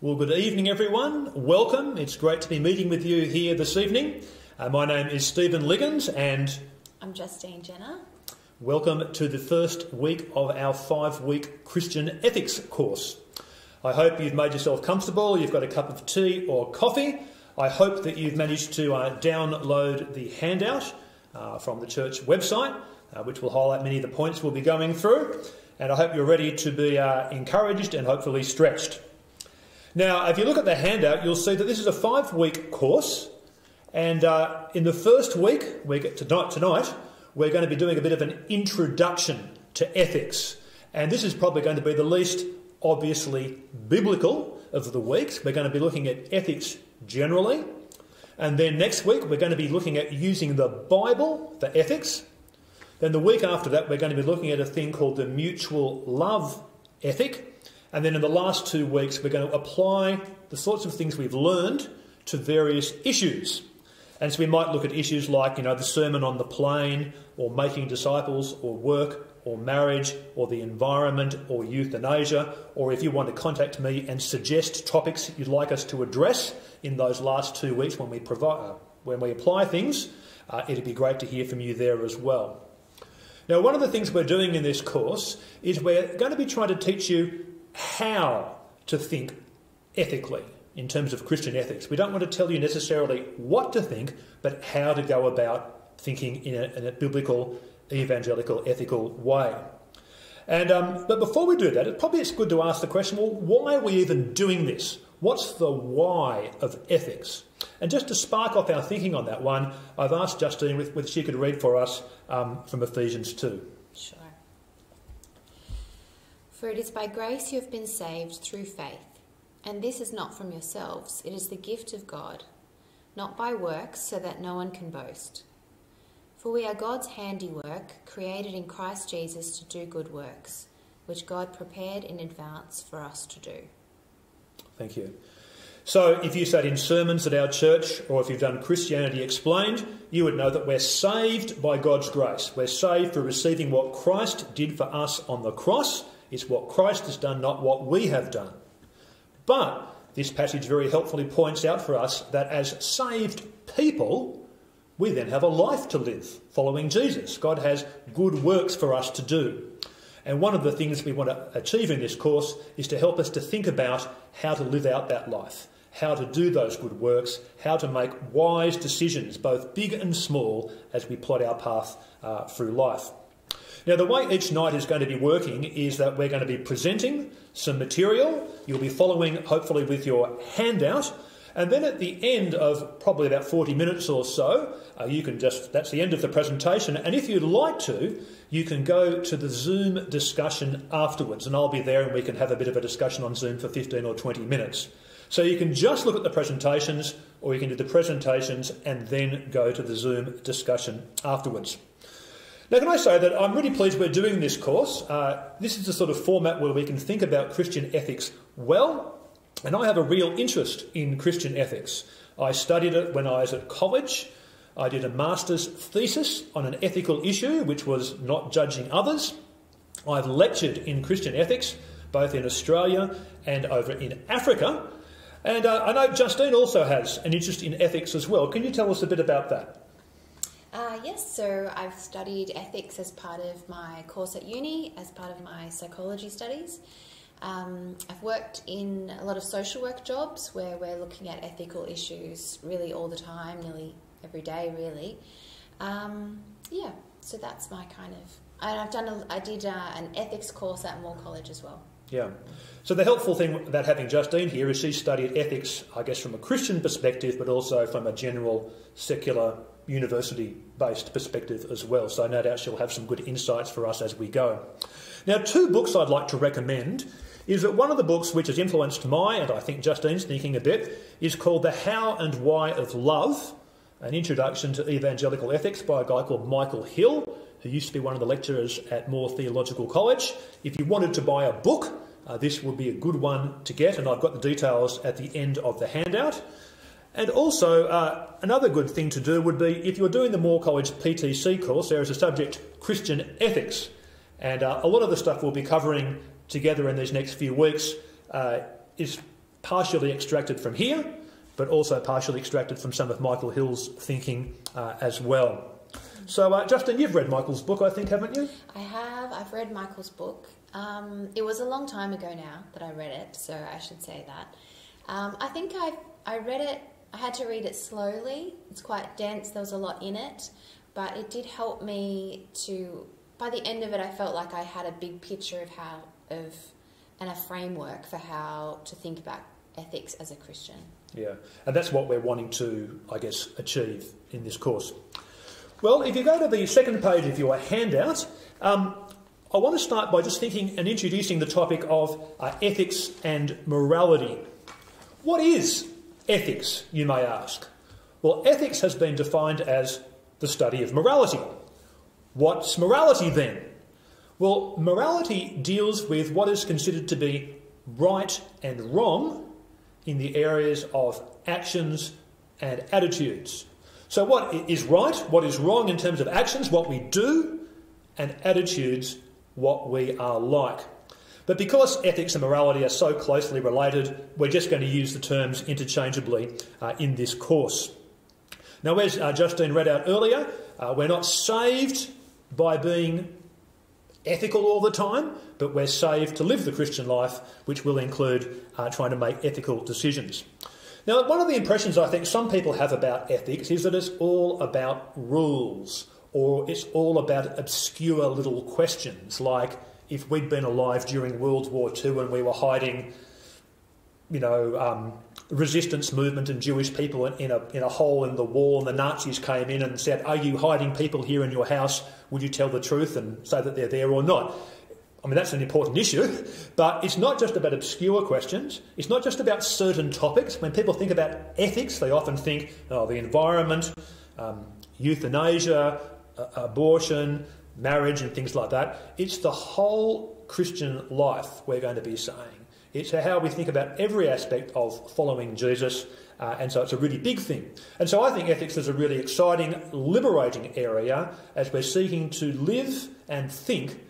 Well, good evening, everyone. Welcome. It's great to be meeting with you here this evening. My name is Stephen Liggins and I'm Justine Jenner. Welcome to the first week of our 5-week Christian ethics course. I hope you've made yourself comfortable, you've got a cup of tea or coffee. I hope that you've managed to download the handout from the church website, which will highlight many of the points we'll be going through. And I hope you're ready to be encouraged and hopefully stretched. Now, if you look at the handout, you'll see that this is a 5-week course. And in the first week, tonight, we're going to be doing a bit of an introduction to ethics. And this is probably going to be the least obviously biblical of the weeks. We're going to be looking at ethics generally. And then next week, we're going to be looking at using the Bible for ethics. Then the week after that, we're going to be looking at a thing called the mutual love ethic. And then in the last 2 weeks, we're going to apply the sorts of things we've learned to various issues. And so we might look at issues like, the Sermon on the Plain, or making disciples, or work, or marriage, or the environment, or euthanasia. Or if you want to contact me and suggest topics you'd like us to address in those last 2 weeks when we apply things, it'd be great to hear from you there as well. Now, one of the things we're doing in this course is we're going to be trying to teach you how to think ethically in terms of Christian ethics. We don't want to tell you necessarily what to think, but how to go about thinking in a biblical, evangelical, ethical way. And but before we do that, it's good to ask the question, well, why are we even doing this? What's the why of ethics? And just to spark off our thinking on that one, I've asked Justine whether she could read for us from Ephesians 2. Sure. For it is by grace you have been saved through faith, and this is not from yourselves, it is the gift of God, not by works, so that no one can boast. For we are God's handiwork, created in Christ Jesus to do good works, which God prepared in advance for us to do. Thank you. So if you sat in sermons at our church, or if you've done Christianity Explained, you would know that we're saved by God's grace. We're saved for receiving what Christ did for us on the cross. It's what Christ has done, not what we have done. But this passage very helpfully points out for us that as saved people, we then have a life to live following Jesus. God has good works for us to do. And one of the things we want to achieve in this course is to help us to think about how to live out that life, how to do those good works, how to make wise decisions, both big and small, as we plot our path through life. Now, the way each night is going to be working is that we're going to be presenting some material. You'll be following, hopefully, with your handout. And then at the end of probably about 40 minutes or so, that's the end of the presentation. And if you'd like to, you can go to the Zoom discussion afterwards. And I'll be there and we can have a bit of a discussion on Zoom for 15 or 20 minutes. So you can just look at the presentations, or you can do the presentations and then go to the Zoom discussion afterwards. Now, can I say that I'm really pleased we're doing this course. This is the sort of format where we can think about Christian ethics well, and I have a real interest in Christian ethics. I studied it when I was at college. I did a master's thesis on an ethical issue, which was not judging others. I've lectured in Christian ethics, both in Australia and over in Africa. And I know Justine also has an interest in ethics as well. Can you tell us a bit about that? Yes, so I've studied ethics as part of my course at uni, as part of my psychology studies. I've worked in a lot of social work jobs where we're looking at ethical issues really all the time, nearly every day really. So that's my kind of... And I did an ethics course at Moore College as well. Yeah. So the helpful thing about having Justine here is she studied ethics, I guess, from a Christian perspective, but also from a general secular university-based perspective as well. So no doubt she'll have some good insights for us as we go. Now, 2 books I'd like to recommend is that one of the books which has influenced my, and I think Justine's thinking a bit, is called The How and Why of Love, an introduction to evangelical ethics by a guy called Michael Hill, who used to be one of the lecturers at Moore Theological College. If you wanted to buy a book, this would be a good one to get, and I've got the details at the end of the handout. And also, another good thing to do would be, if you're doing the Moore College PTC course, there is a subject, Christian Ethics. And a lot of the stuff we'll be covering together in these next few weeks is partially extracted from here, but also partially extracted from some of Michael Hill's thinking as well. So, Justin, you've read Michael's book, I think, haven't you? I have. I've read Michael's book. It was a long time ago now that I read it, so I should say that. I think I read it, I had to read it slowly. It's quite dense, there was a lot in it, but it did help me to, by the end of it, I felt like I had a big picture and a framework for how to think about ethics as a Christian. Yeah, and that's what we're wanting to, I guess, achieve in this course. Well, if you go to the second page of your handout, I want to start by just thinking and introducing the topic of ethics and morality. What is ethics, you may ask? Well, ethics has been defined as the study of morality. What's morality then? Well, morality deals with what is considered to be right and wrong in the areas of actions and attitudes. So what is right, what is wrong in terms of actions, what we do, and attitudes, what we are like. But because ethics and morality are so closely related, we're just going to use the terms interchangeably in this course. Now, as Justine read out earlier, we're not saved by being ethical all the time, but we're saved to live the Christian life, which will include trying to make ethical decisions. Now, one of the impressions I think some people have about ethics is that it's all about rules, or it's all about obscure little questions, like if we'd been alive during World War II and we were hiding, resistance movement and Jewish people in a hole in the wall, and the Nazis came in and said, "Are you hiding people here in your house? Would you tell the truth and say that they're there or not?" I mean, that's an important issue, but it's not just about obscure questions. It's not just about certain topics. When people think about ethics, they often think, the environment, euthanasia, abortion, marriage and things like that. It's the whole Christian life we're going to be saying. It's how we think about every aspect of following Jesus, and so it's a really big thing. And so I think ethics is a really exciting, liberating area as we're seeking to live and think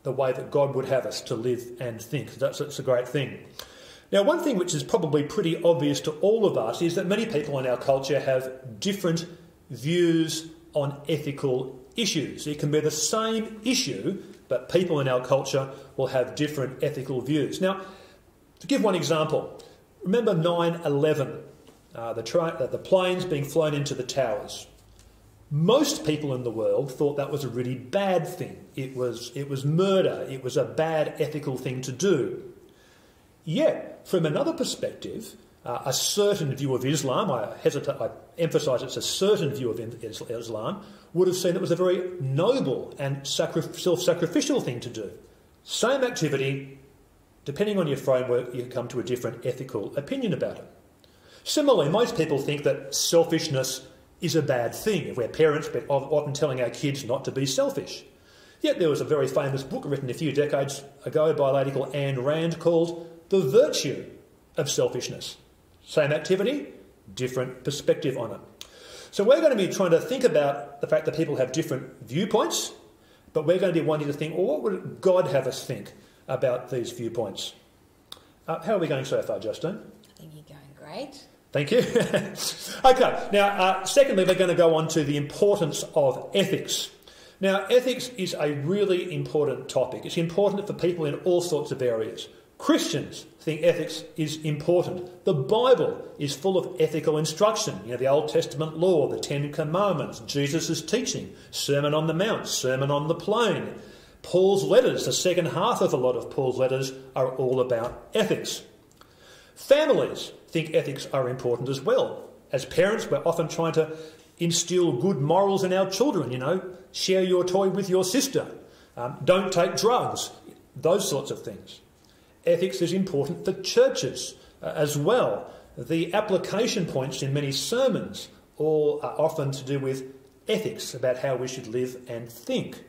the way that God would have us to live and think. That's a great thing. Now, one thing which is probably pretty obvious to all of us is that many people in our culture have different views on ethical issues. It can be the same issue, but people in our culture will have different ethical views. Now, to give one example, remember 9/11, the planes being flown into the towers. Most people in the world thought that was a really bad thing. It was murder. It was a bad ethical thing to do. Yet, from another perspective, a certain view of Islam, I emphasise it's a certain view of Islam, would have seen it was a very noble and self-sacrificial thing to do. Same activity, depending on your framework, you come to a different ethical opinion about it. Similarly, most people think that selfishness is a bad thing. We're parents, but often telling our kids not to be selfish. Yet there was a very famous book written a few decades ago by a lady called Ayn Rand called The Virtue of Selfishness. Same activity, different perspective on it. So we're going to be trying to think about the fact that people have different viewpoints, but we're going to be wanting to think, well, what would God have us think about these viewpoints? How are we going so far, Justine? I think you're going great. Thank you. Okay, now, secondly, we're going to go on to the importance of ethics. Now, ethics is a really important topic. It's important for people in all sorts of areas. Christians think ethics is important. The Bible is full of ethical instruction. The Old Testament law, the Ten Commandments, Jesus' teaching, Sermon on the Mount, Sermon on the Plain. Paul's letters, the second half of a lot of Paul's letters, are all about ethics. Families think ethics are important as well. As parents, we're often trying to instill good morals in our children, share your toy with your sister, don't take drugs, those sorts of things. Ethics is important for churches as well. The application points in many sermons all are often to do with ethics, about how we should live and think.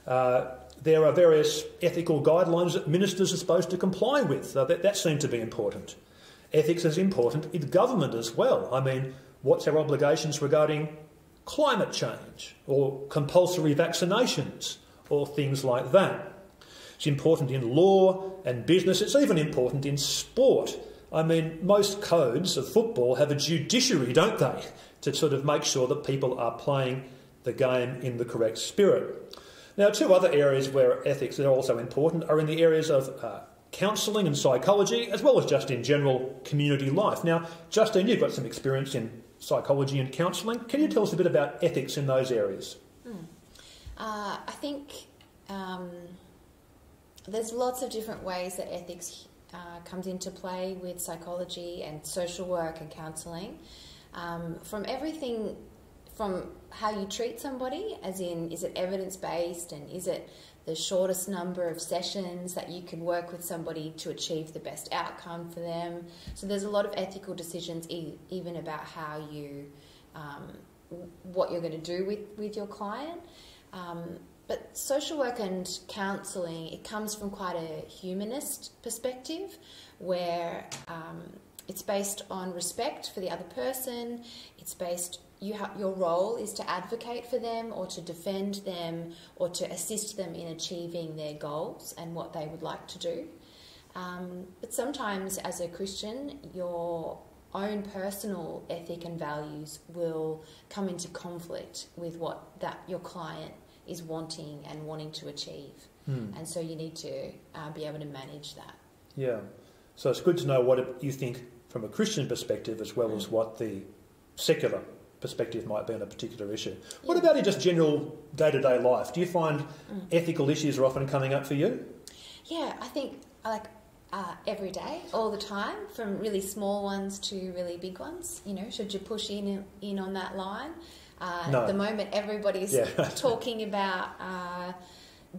There are various ethical guidelines that ministers are supposed to comply with. That seems to be important. Ethics is important in government as well. I mean, what's our obligations regarding climate change or compulsory vaccinations or things like that? It's important in law and business. It's even important in sport. I mean, most codes of football have a judiciary, don't they, to sort of make sure that people are playing the game in the correct spirit. Now, two other areas where ethics are also important are in the areas of counselling and psychology, as well as just in general community life. Now, Justine, you've got some experience in psychology and counselling. Can you tell us a bit about ethics in those areas? I think there's lots of different ways that ethics comes into play with psychology and social work and counselling. From everything from how you treat somebody, as in, is it evidence-based, and is it the shortest number of sessions that you can work with somebody to achieve the best outcome for them. So there's a lot of ethical decisions even about how you, what you're going to do with your client. But social work and counselling, it comes from quite a humanist perspective where it's based on respect for the other person. It's based, your role is to advocate for them or to defend them or to assist them in achieving their goals and what they would like to do. But sometimes as a Christian, your own personal ethic and values will come into conflict with what your client is wanting and wanting to achieve. And so you need to be able to manage that. Yeah. So it's good to know what you think from a Christian perspective as well as what the secular perspective might be on a particular issue. What about in just general day-to-day life? Do you find ethical issues are often coming up for you? Yeah, I think every day, all the time, from really small ones to really big ones. You know, should you push in on that line? No. At the moment, everybody's talking about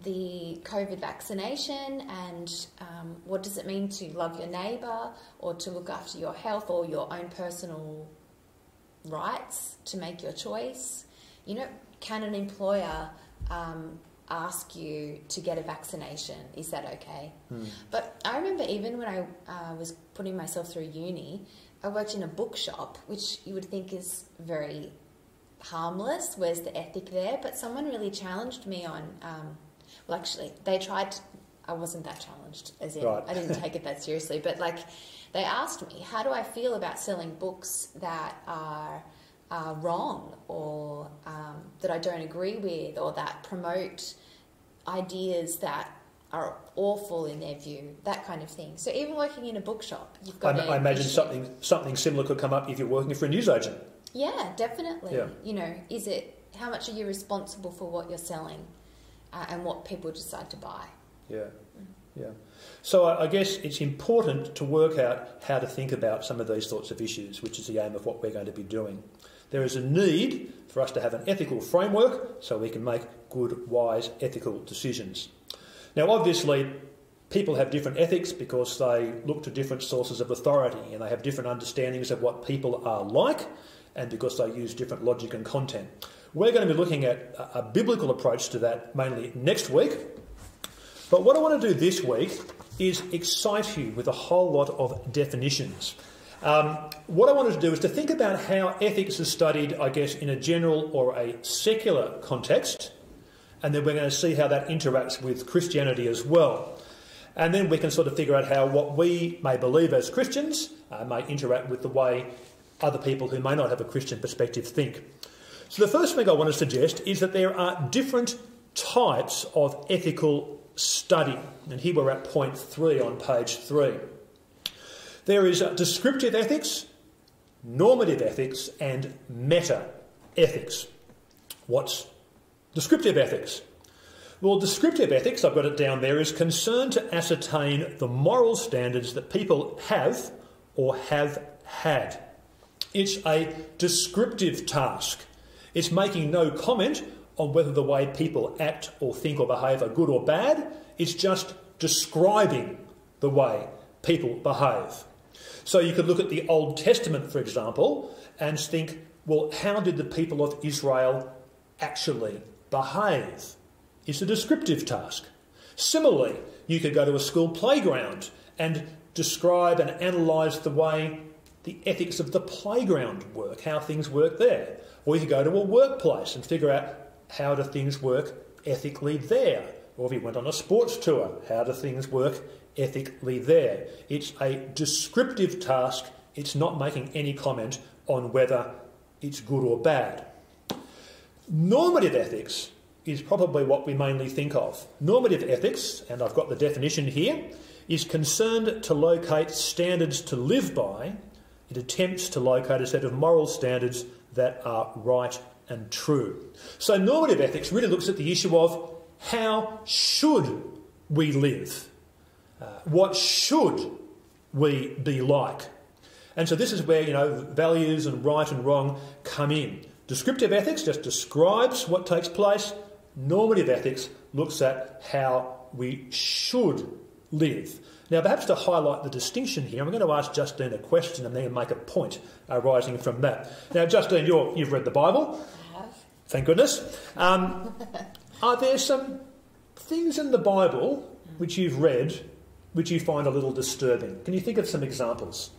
the COVID vaccination and what does it mean to love your neighbour or to look after your health or your own personal rights to make your choice. You know, can an employer ask you to get a vaccination? Is that okay? But I remember even when I was putting myself through uni, I worked in a bookshop, which you would think is very harmless. Where's the ethic there? But someone really challenged me on... well, actually, they tried to... I wasn't that challenged, as in I didn't take it that seriously. But, like, they asked me, how do I feel about selling books that are wrong or that I don't agree with or that promote ideas that are awful in their view, that kind of thing. So even working in a bookshop, you've got I imagine something similar could come up if you're working for a newsagent. Yeah, definitely. Yeah. You know, how much are you responsible for what you're selling and what people decide to buy? Yeah. So I guess it's important to work out how to think about some of these sorts of issues, which is the aim of what we're going to be doing. There is a need for us to have an ethical framework so we can make good, wise, ethical decisions. Now, obviously, people have different ethics because they look to different sources of authority and they have different understandings of what people are like and because they use different logic and content. We're going to be looking at a biblical approach to that mainly next week. But what I want to do this week is excite you with a whole lot of definitions. What I wanted to do is to think about how ethics is studied, I guess, in a general or a secular context, and then we're going to see how that interacts with Christianity as well. And then we can sort of figure out how what we may believe as Christians may interact with the way other people who may not have a Christian perspective think. So the first thing I want to suggest is that there are different types of ethical study. And here we're at point 3 on page 3. There is descriptive ethics, normative ethics, and meta-ethics. What's descriptive ethics? Well, descriptive ethics, I've got it down there, is concerned to ascertain the moral standards that people have or have had. It's a descriptive task. It's making no comment on whether the way people act or think or behave are good or bad. It's just describing the way people behave. So you could look at the Old Testament, for example, and think, well, how did the people of Israel actually behave? It's a descriptive task. Similarly, you could go to a school playground and describe and analyse the way the ethics of the playground work, how things work there. Or you could go to a workplace and figure out how do things work ethically there. Or if you went on a sports tour, how do things work ethically there. It's a descriptive task. It's not making any comment on whether it's good or bad. Normative ethics is probably what we mainly think of. Normative ethics, and I've got the definition here, is concerned to locate standards to live by. It attempts to locate a set of moral standards that are right and true. So normative ethics really looks at the issue of how should we live? What should we be like? And so this is where, values and right and wrong come in. Descriptive ethics just describes what takes place. Normative ethics looks at how we should live. Now, perhaps to highlight the distinction here, I'm going to ask Justine a question and then make a point arising from that. Now, Justine, you've read the Bible. I have. Thank goodness. Are there some things in the Bible which you've read which you find a little disturbing? Can you think of some examples?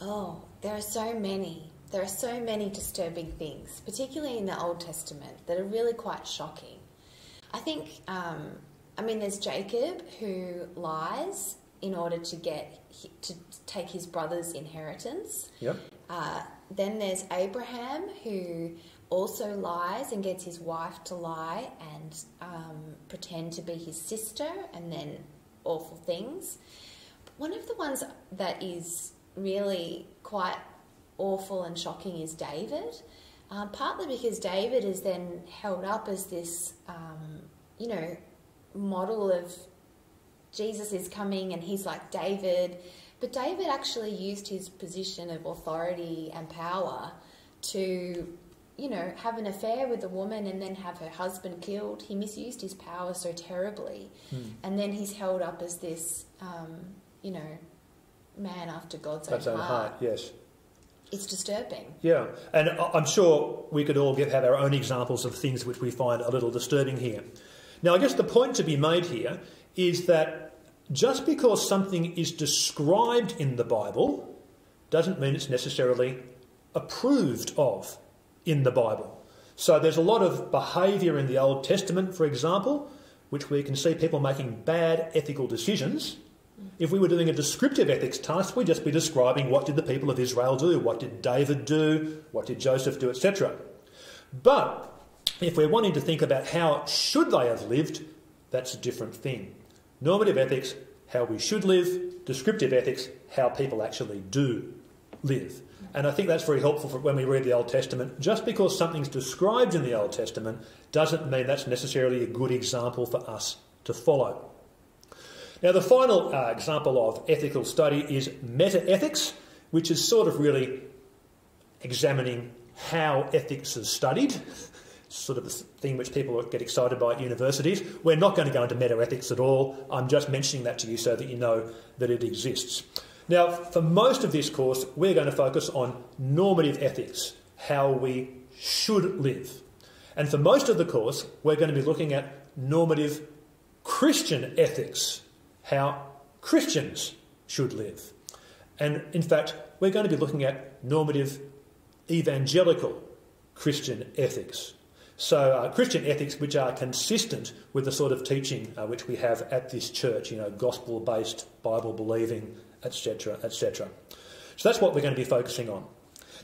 Oh, there are so many. There are so many disturbing things, particularly in the Old Testament, that are really quite shocking. I think, there's Jacob who lies in order to take his brother's inheritance. Yep. Then there's Abraham who also lies and gets his wife to lie and pretend to be his sister, and then awful things. But one of the ones that is really quite awful and shocking is David, partly because David is then held up as this, model of Jesus is coming and he's like David. But David actually used his position of authority and power to, have an affair with a woman and then have her husband killed. He misused his power so terribly. And then he's held up as this, man after God's own heart. Yes. It's disturbing. Yeah, and I'm sure we could all have our own examples of things which we find a little disturbing here. Now, I guess the point to be made here is that just because something is described in the Bible doesn't mean it's necessarily approved of in the Bible. So there's a lot of behaviour in the Old Testament, for example, which we can see people making bad ethical decisions. If we were doing a descriptive ethics task, we'd just be describing what did the people of Israel do, what did David do, what did Joseph do, etc. But if we're wanting to think about how should they have lived, that's a different thing. Normative ethics, how we should live. Descriptive ethics, how people actually do live. And I think that's very helpful when we read the Old Testament. Just because something's described in the Old Testament doesn't mean that's necessarily a good example for us to follow. Now, the final example of ethical study is meta-ethics, which is sort of really examining how ethics is studied. Sort of the thing which people get excited by at universities. We're not going to go into meta-ethics at all. I'm just mentioning that to you so that you know that it exists. Now, for most of this course, we're going to focus on normative ethics, how we should live. And for most of the course, we're going to be looking at normative Christian ethics, how Christians should live. And in fact, we're going to be looking at normative evangelical Christian ethics. So Christian ethics which are consistent with the sort of teaching which we have at this church, gospel-based, Bible-believing, etc., etc. So that's what we're going to be focusing on.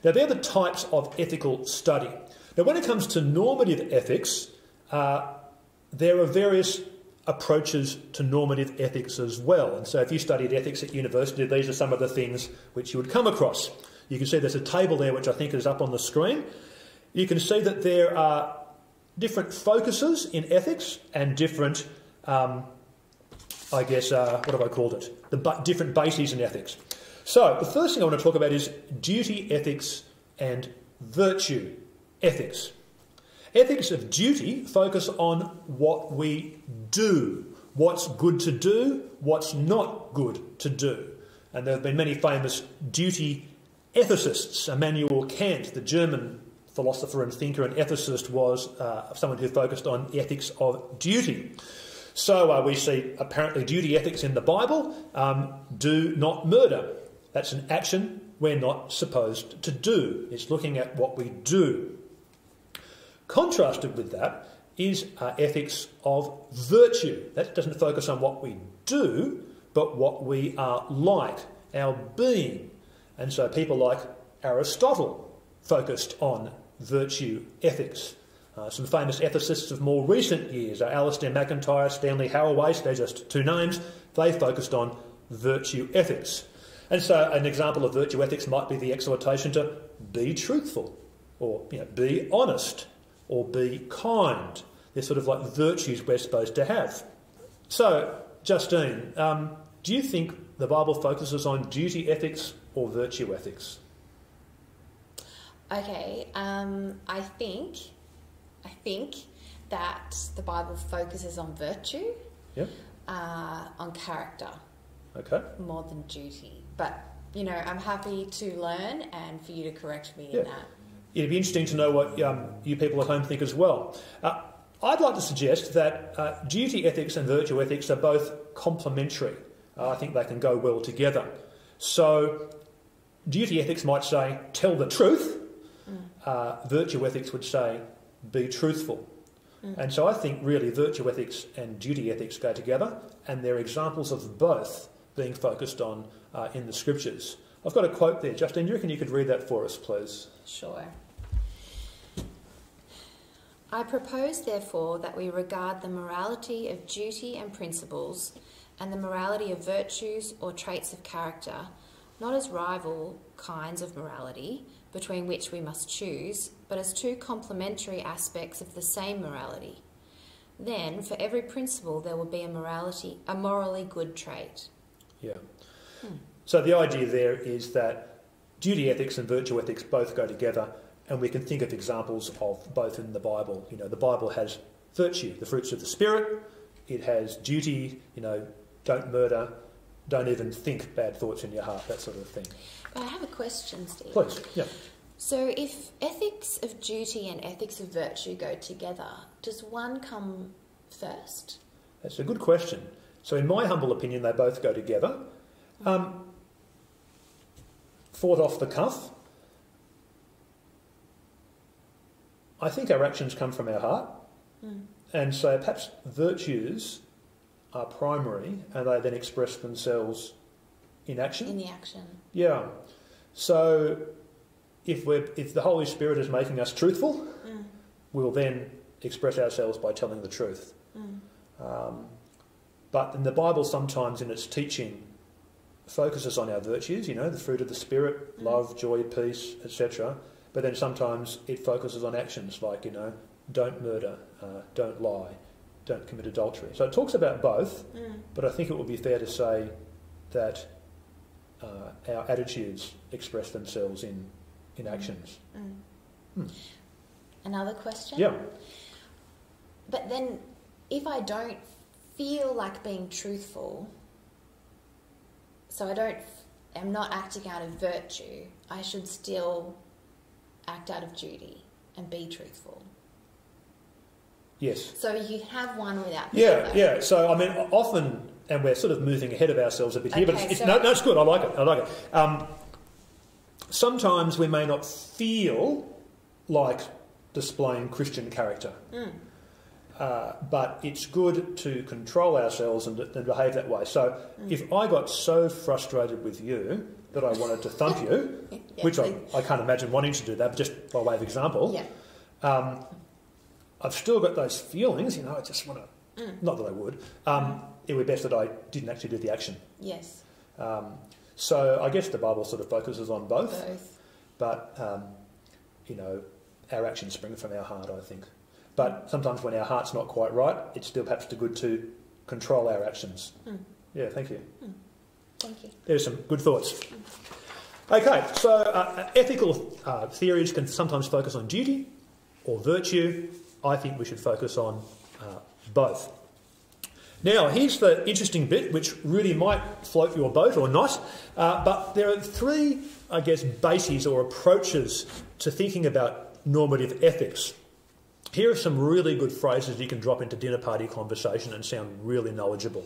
Now, they're the types of ethical study. Now, when it comes to normative ethics, there are various approaches to normative ethics as well. And so if you studied ethics at university, these are some of the things which you would come across. You can see there's a table there which I think is up on the screen. You can see that there are different focuses in ethics and different, what have I called it? Different bases in ethics. So the first thing I want to talk about is duty ethics and virtue ethics. Ethics of duty focus on what we do, what's good to do, what's not good to do. And there have been many famous duty ethicists. Immanuel Kant, the German philosopher and thinker and ethicist, was someone who focused on ethics of duty. So we see apparently duty ethics in the Bible. Do not murder. That's an action we're not supposed to do. It's looking at what we do. Contrasted with that is ethics of virtue. That doesn't focus on what we do, but what we are like, our being. And so people like Aristotle focused on virtue ethics. Some famous ethicists of more recent years are Alistair MacIntyre, Stanley Haraway, they're just two names. They focused on virtue ethics. And so an example of virtue ethics might be the exhortation to be truthful, or be honest, or be kind. They're sort of like virtues we're supposed to have. So, Justine, do you think the Bible focuses on duty ethics or virtue ethics? Okay, I think that the Bible focuses on virtue, Yep. on character, Okay. more than duty. But, I'm happy to learn and for you to correct me in that. It'd be interesting to know what you people at home think as well. I'd like to suggest that duty ethics and virtue ethics are both complementary. I think they can go well together. So duty ethics might say, tell the truth. Virtue ethics would say, be truthful. And so I think really virtue ethics and duty ethics go together, and they're examples of both being focused on in the scriptures. I've got a quote there. Justine, do you reckon you could read that for us, please? Sure. I propose, therefore, that we regard the morality of duty and principles and the morality of virtues or traits of character not as rival kinds of morality between which we must choose, but as two complementary aspects of the same morality. Then, for every principle, there will be a morally good trait. Yeah. So the idea there is that duty ethics and virtue ethics both go together, and we can think of examples of both in the Bible. The Bible has virtue, the fruits of the Spirit. It has duty, don't murder, don't even think bad thoughts in your heart, that sort of thing. But I have a question, Steve. Please, yeah. So if ethics of duty and ethics of virtue go together, does one come first? That's a good question. So in my humble opinion, they both go together. Thought off the cuff, I think our actions come from our heart, and so perhaps virtues are primary, and they then express themselves in action. In the action. Yeah. So if the Holy Spirit is making us truthful, we'll then express ourselves by telling the truth. But in the Bible, sometimes in its teaching, focuses on our virtues, the fruit of the Spirit, love, joy, peace, etc. But then sometimes it focuses on actions like, don't murder, don't lie, don't commit adultery. So it talks about both, but I think it would be fair to say that our attitudes express themselves in actions. Another question? Yeah. But then if I don't feel like being truthful, so I'm not acting out of virtue, I should still act out of duty and be truthful. Yes. So you have one without the other. Yeah. So, often, and we're sort of moving ahead of ourselves a bit here, but it's good. I like it. Sometimes we may not feel like displaying Christian character. But it's good to control ourselves and behave that way. So if I got so frustrated with you that I wanted to thump you, which I can't imagine wanting to do that, but just by way of example, I've still got those feelings, I just want to, not that I would, it would be best that I didn't actually do the action. Yes. So I guess the Bible sort of focuses on both. But, our actions spring from our heart, I think. But sometimes when our heart's not quite right, it's still perhaps good to control our actions. Yeah, thank you. Thank you. There's some good thoughts. Okay, so ethical theories can sometimes focus on duty or virtue. I think we should focus on both. Now, here's the interesting bit, which really might float your boat or not, but there are three, bases or approaches to thinking about normative ethics. Here are some really good phrases you can drop into dinner party conversation and sound really knowledgeable.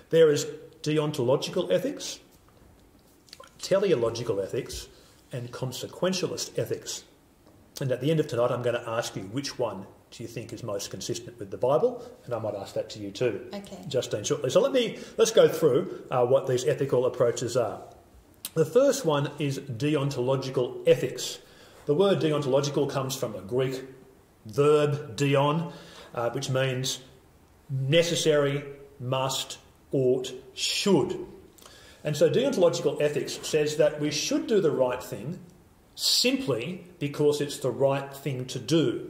There is deontological ethics, teleological ethics, and consequentialist ethics. And at the end of tonight, I'm going to ask you, which one do you think is most consistent with the Bible? And I might ask that to you too, Okay. Justine, shortly. So let's go through what these ethical approaches are. The first one is deontological ethics. The word deontological comes from a Greek verb, deon, which means necessary, must, ought, should. And so deontological ethics says that we should do the right thing simply because it's the right thing to do.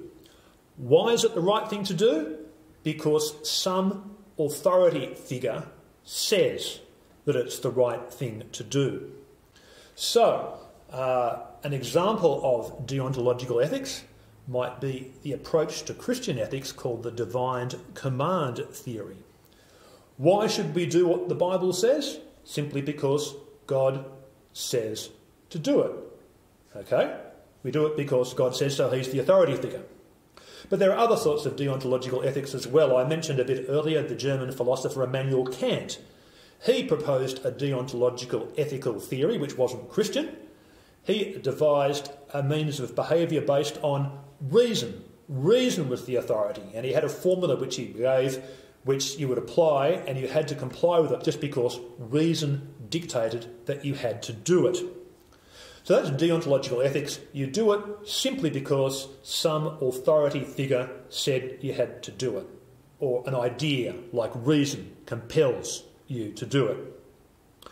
Why is it the right thing to do? Because some authority figure says that it's the right thing to do. So, an example of deontological ethics might be the approach to Christian ethics called the divine command theory. Why should we do what the Bible says? Simply because God says to do it. Okay? We do it because God says so. He's the authority figure. But there are other sorts of deontological ethics as well. I mentioned a bit earlier the German philosopher Immanuel Kant. He proposed a deontological ethical theory which wasn't Christian. He devised a means of behaviour based on reason. Reason was the authority, and he had a formula which he gave which you would apply, and you had to comply with it just because reason dictated that you had to do it. So that's deontological ethics. You do it simply because some authority figure said you had to do it, or an idea like reason compels you to do it.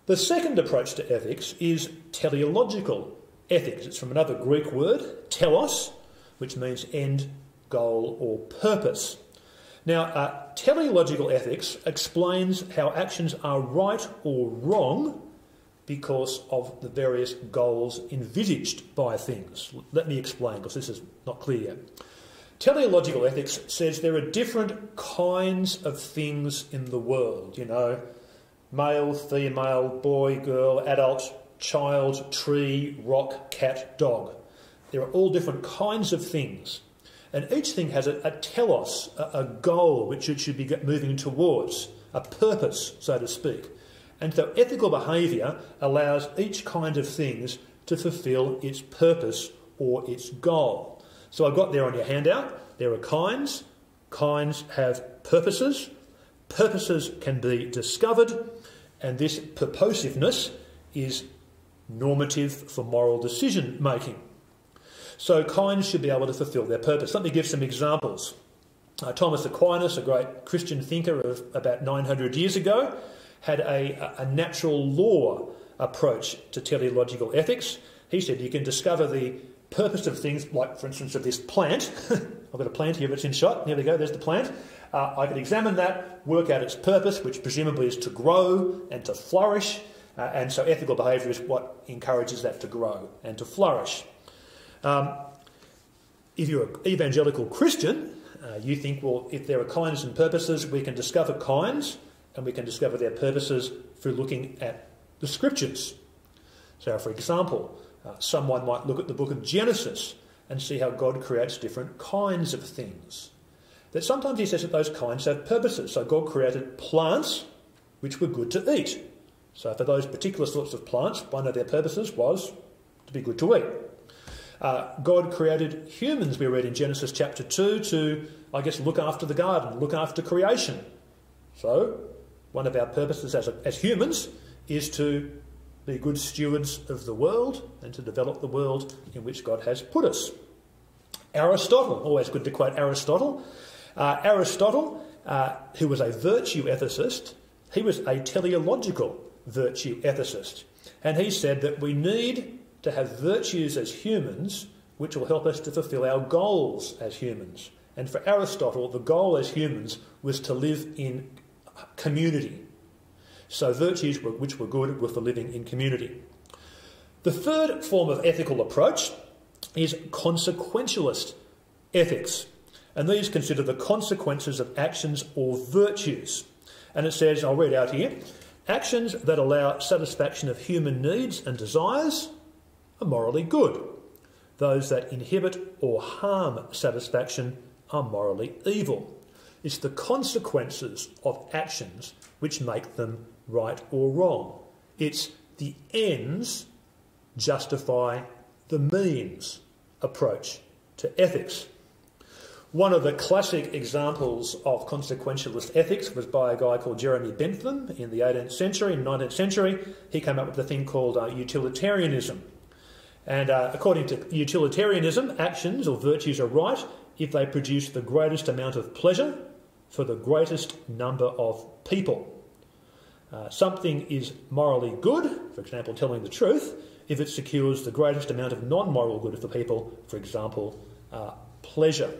The second approach to ethics is teleological ethics. It's from another Greek word, telos, which means end, goal or purpose. Now, teleological ethics explains how actions are right or wrong because of the various goals envisaged by things. Let me explain, because this is not clear yet. Teleological ethics says there are different kinds of things in the world, you know, male, female, boy, girl, adult, child, tree, rock, cat, dog. There are all different kinds of things. And each thing has a telos, a goal which it should be moving towards, a purpose, so to speak. And so ethical behaviour allows each kind of things to fulfil its purpose or its goal. So I've got there on your handout, there are kinds. Kinds have purposes. Purposes can be discovered, and this purposiveness is normative for moral decision making. So kinds should be able to fulfil their purpose. Let me give some examples. Thomas Aquinas, a great Christian thinker of about 900 years ago, had a natural law approach to teleological ethics. He said you can discover the purpose of things, like, for instance, of this plant. I've got a plant here that's in shot. There we go, there's the plant. I can examine that, work out its purpose, which presumably is to grow and to flourish. And so ethical behaviour is what encourages that to grow and to flourish. If you're an evangelical Christian, you think, well, if there are kinds and purposes, we can discover kinds and we can discover their purposes through looking at the scriptures. So, for example, someone might look at the book of Genesis and see how God creates different kinds of things. That sometimes he says that those kinds have purposes. So God created plants which were good to eat. So for those particular sorts of plants, one of their purposes was to be good to eat. God created humans, we read in Genesis chapter 2, to, I guess, look after the garden, look after creation. So one of our purposes as humans is to be good stewards of the world and to develop the world in which God has put us. Aristotle, always good to quote Aristotle. Aristotle, who was a virtue ethicist, he was a teleological virtue ethicist. And he said that we need to have virtues as humans which will help us to fulfil our goals as humans. And for Aristotle, the goal as humans was to live in community. So virtues which were good were for living in community. The third form of ethical approach is consequentialist ethics. And these consider the consequences of actions or virtues. And it says, I'll read out here, actions that allow satisfaction of human needs and desires are morally good. Those that inhibit or harm satisfaction are morally evil. It's the consequences of actions which make them right or wrong. It's the ends justify the means approach to ethics. One of the classic examples of consequentialist ethics was by a guy called Jeremy Bentham in the 18th century. In the 19th century, he came up with a thing called utilitarianism. And according to utilitarianism, actions or virtues are right if they produce the greatest amount of pleasure for the greatest number of people. Something is morally good, for example, telling the truth, if it secures the greatest amount of non-moral good for people, for example, pleasure.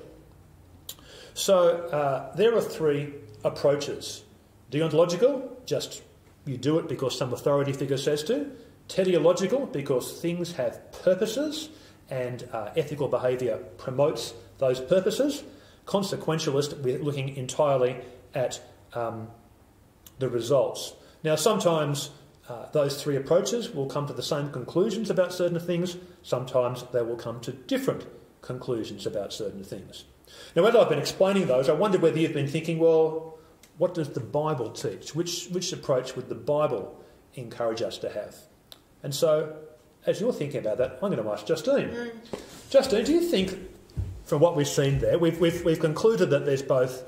So there are three approaches. Deontological, just you do it because some authority figure says to. Teleological, because things have purposes and ethical behaviour promotes those purposes. Consequentialist, we're looking entirely at the results. Now, sometimes those three approaches will come to the same conclusions about certain things. Sometimes they will come to different conclusions about certain things. Now, as I've been explaining those, I wonder whether you've been thinking, well, what does the Bible teach? Which approach would the Bible encourage us to have? And so, as you're thinking about that, I'm going to ask Justine. Justine, do you think, from what we've seen there, we've concluded that there's both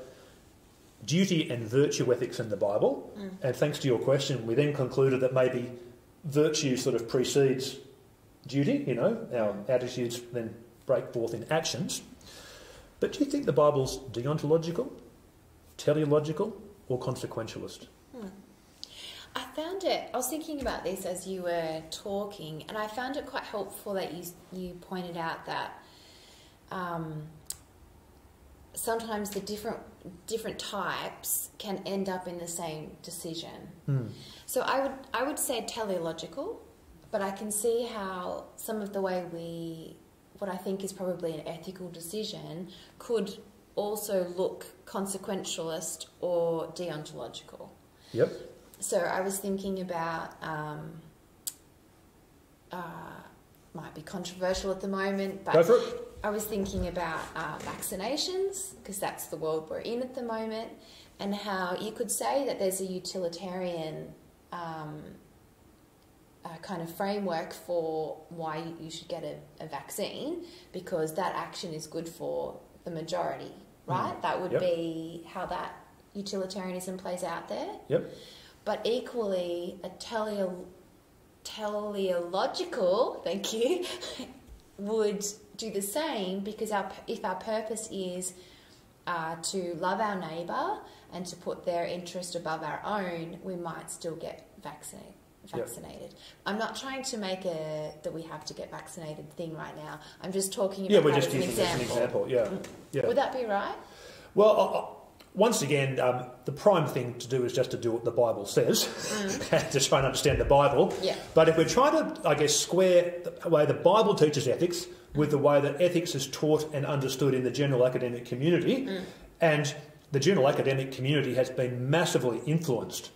duty and virtue ethics in the Bible, and thanks to your question, we then concluded that maybe virtue sort of precedes duty, you know, our attitudes then break forth in actions. But do you think the Bible's deontological, teleological, or consequentialist? I was thinking about this as you were talking, and I found it quite helpful that you pointed out that sometimes the different types can end up in the same decision. So I would say teleological, but I can see how some of the way what I think is probably an ethical decision could also look consequentialist or deontological. Yep. So I was thinking about, might be controversial at the moment, but Go for it. I was thinking about vaccinations, because that's the world we're in at the moment, and how you could say that there's a utilitarian kind of framework for why you should get a vaccine, because that action is good for the majority, right? That would be how that utilitarianism plays out there. Yep. But equally, a teleological, thank you, would do the same, because if our purpose is to love our neighbour and to put their interest above our own, we might still get vaccinated. Yep. I'm not trying to make that we have to get vaccinated thing right now. I'm just talking about we're just as an using it as an example. Yeah. Would that be right? Well, once again, the prime thing to do is just to do what the Bible says, to try and understand the Bible. Yeah. But if we're trying to, I guess, square the way the Bible teaches ethics with the way that ethics is taught and understood in the general academic community, and the general academic community has been massively influenced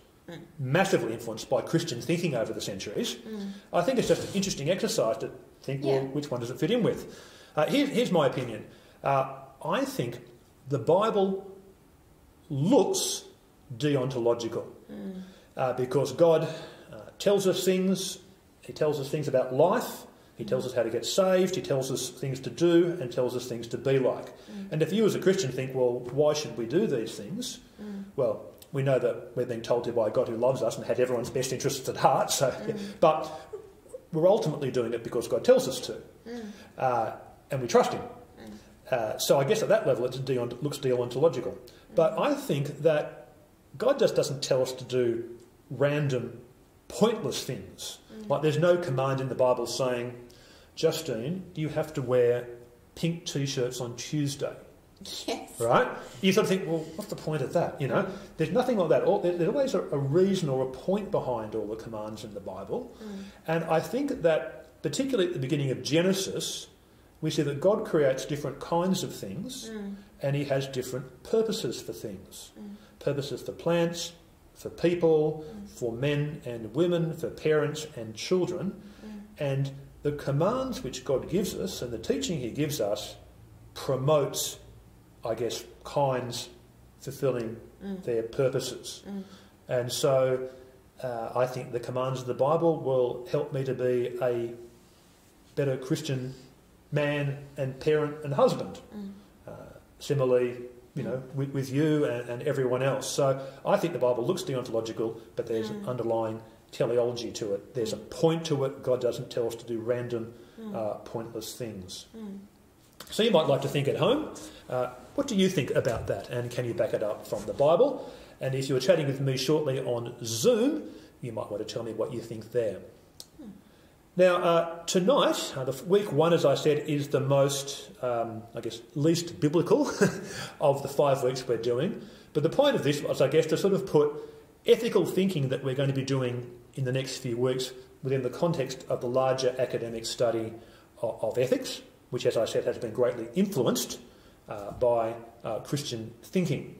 by Christian thinking over the centuries, I think it's just an interesting exercise to think, well, which one does it fit in with? Here's my opinion. I think the Bible looks deontological because God tells us things. He tells us things about life. He tells us how to get saved. He tells us things to do and tells us things to be like. And if you as a Christian think, well, why should we do these things? Well, we know that we're being told to by a God who loves us and has everyone's best interests at heart. So, but we're ultimately doing it because God tells us to. And we trust him. So I guess at that level it looks deontological. But I think that God just doesn't tell us to do random, pointless things. Like there's no command in the Bible saying, Justine, you have to wear pink T-shirts on Tuesday. Yes. Right? You sort of think, well, what's the point of that? You know, there's nothing like that. There's always a reason or a point behind all the commands in the Bible. And I think that, particularly at the beginning of Genesis, we see that God creates different kinds of things and he has different purposes for things. Purposes for plants, for people, for men and women, for parents and children. And the commands which God gives us and the teaching he gives us promotes, I guess, kinds fulfilling their purposes. And so I think the commands of the Bible will help me to be a better Christian man and parent and husband. similarly, with you and everyone else. So I think the Bible looks deontological, but there's an underlying teleology to it. There's a point to it. God doesn't tell us to do random, pointless things. So you might like to think at home, what do you think about that? And can you back it up from the Bible? And if you're chatting with me shortly on Zoom, you might want to tell me what you think there. Now, tonight, the week 1, as I said, is the most, least biblical of the 5 weeks we're doing. But the point of this was, I guess, to sort of put ethical thinking that we're going to be doing in the next few weeks within the context of the larger academic study of ethics, which, as I said, has been greatly influenced by Christian thinking.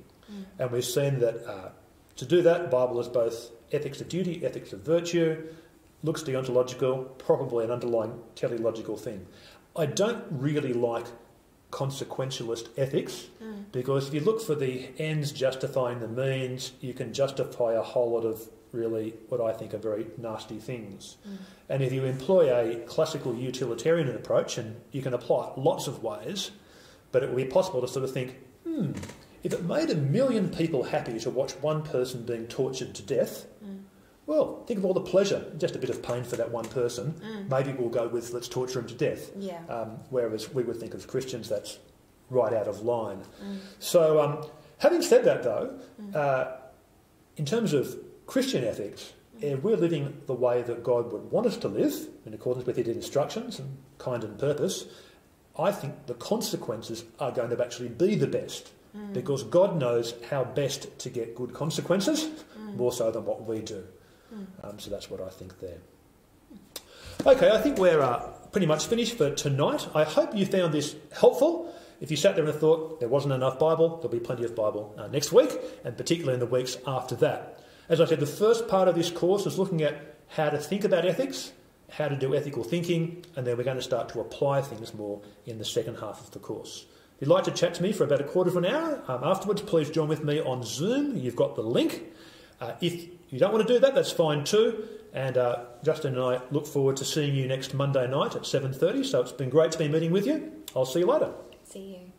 And we've seen that to do that, the Bible is both ethics of duty, ethics of virtue, looks deontological, probably an underlying teleological thing. I don't really like consequentialist ethics because if you look for the ends justifying the means, you can justify a whole lot of really what I think are very nasty things. And if you employ a classical utilitarian approach, and you can apply it lots of ways, but it would be possible to sort of think, if it made 1 million people happy to watch one person being tortured to death, well, think of all the pleasure, just a bit of pain for that one person. Maybe we'll go with let's torture him to death. Whereas we would think as Christians that's right out of line. So having said that though, in terms of Christian ethics, if we're living the way that God would want us to live, in accordance with his instructions and kind and purpose, I think the consequences are going to actually be the best. Because God knows how best to get good consequences, more so than what we do. So that's what I think there. Okay, I think we're pretty much finished for tonight. I hope you found this helpful. If you sat there and thought there wasn't enough Bible, there'll be plenty of Bible next week, and particularly in the weeks after that. As I said, the first part of this course is looking at how to think about ethics, how to do ethical thinking, and then we're going to start to apply things more in the second half of the course. If you'd like to chat to me for about a quarter of an hour afterwards, please join with me on Zoom. You've got the link. If you don't want to do that, that's fine too. And Justin and I look forward to seeing you next Monday night at 7:30. So it's been great to be meeting with you. I'll see you later. See you.